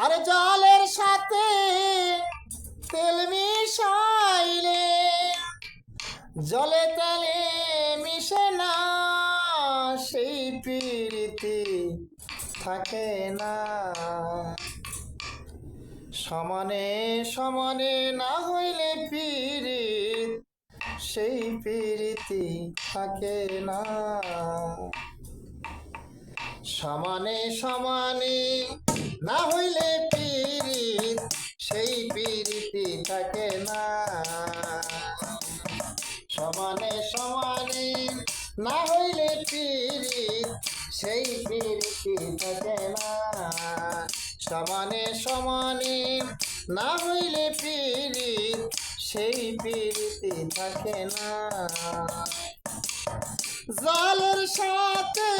আর জলের সাথে তেল মিশাইলে জলে তেলে মিশে না, সেই প্রীতি থাকে না। সমানে সমানে না হইলে পীড়িত, সেই প্রীতি থাকে না। সমানে সমানে না হইলে পীড়িত, সেই প্রীতি থাকে না। সমানে সমানে না হইলে পীড়িত, সেই প্রীতি থাকে না। সমানে সমানে না হইলে পীড়িত, সেই প্রীতি থাকে না। জলের সাথে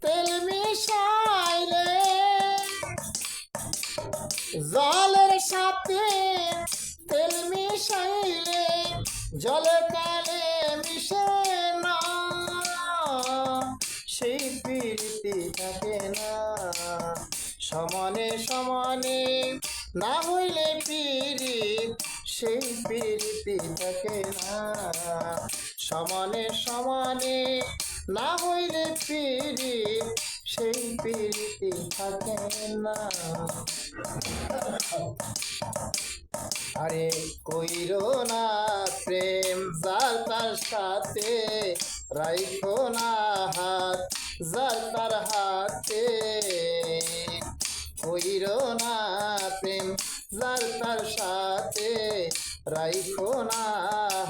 তেল মিশাইলে জলের সাথে তেল মিশাইলে জলে তেলে মিশে না, সেই প্রীতি থাকে না। সমানে সমানে না হইলে পীড়িত, সেই প্রীতি থাকে না। সমানে সমানে না হইলে পীড়িত, সেই প্রীতি থাকে না। আরে কইরো না প্রেম যার তার সাথে, রাইখো না হাত যার তার হাতে। কইরো না প্রেম যার তার সাথে, রাইখো না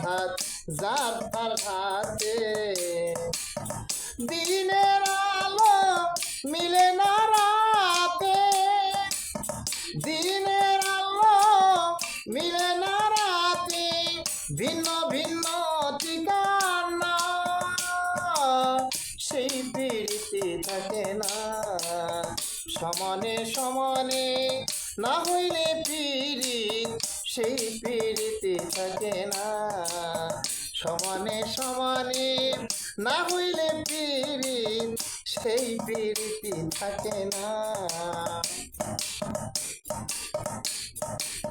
হাত যার তার হাতে। দিনের আলো মিলে না রাতে, দিনের আলো মিলে না রাতে, ভিন্ন ভিন্ন ঠিকানা, সেই প্রীতি থাকে না। সমানে সমানে না হইলে পীড়িত, সেই প্রীতি থাকে না। সমানে সমানে না হইলে পীড়িত, সেই প্রীতি থাকে না।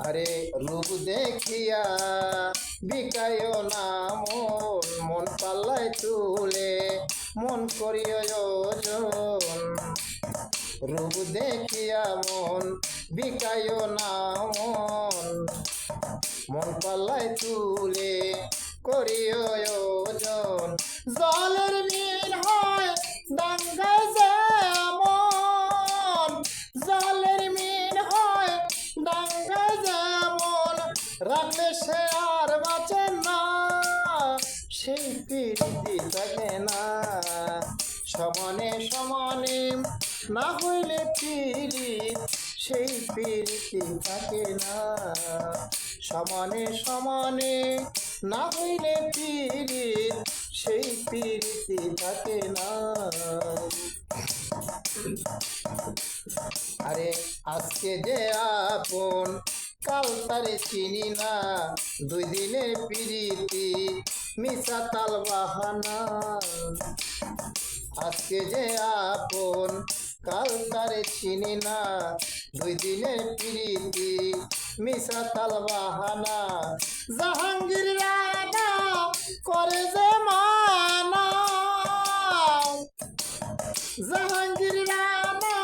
আরে রূপ দেখিয়া বিকায় না মন, মন পাল্লায় তুলে মন করিও যোজন। রূপ দেখিয়া মন বিকায় না মন, মন পাল্লায় তুলে করিও যোজন। জলের মিল হয় ডাঙ্গায় যেমন, জলের মিল হয় ডাঙ্গায় যেমন, রাখলে সে আর বাঁচে না, সেই প্রীতি থাকে না। সমানে সমানে না হইলে পীড়িত, সেই প্রীতি থাকে না। সমানে সমানে না হইলে পীড়িত, সেই প্রীতি থাকে না। আরে আজকে যে আপন কাল তারে চিনি না, দুই দিনের প্রীতি মিছা তাল বাহানা। আজকে যে আপন কাল তারে চিনি না, দুই দিনের প্রীতি মিছা তাল বাহানা। জাহাঙ্গীর রানা করে যে মানা, জাহাঙ্গীর রানা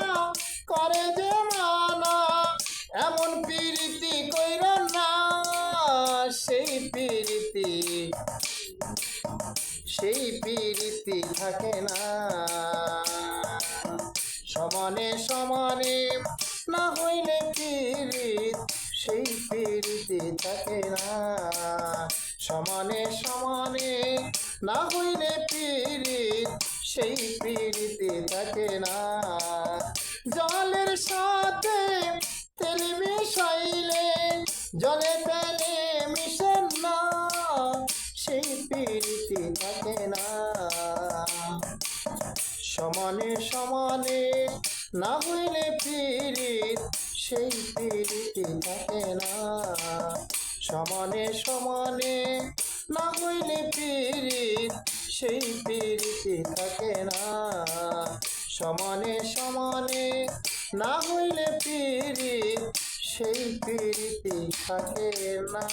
করে যে মানা, এমন প্রীতি কইর না, সেই প্রীতি থাকে না। সমানে সমানে না হইলে পীড়িত, সেই প্রীতি থাকে না। সমানে সমানে না হইলে পীড়িত, সেই প্রীতি থাকে না। জলের সাথে তেল মিশাইলে জলে তেলে মিশে না, সেই প্রীতি থাকে না। সমানে সমানে না হইলে পীড়িত, সেই প্রীতি থাকে না। সমানে সমানে না হইলে পীড়িত, সেই প্রীতি থাকে না। সমানে সমানে না হইলে পীড়িত, প্রীতি থাকে না।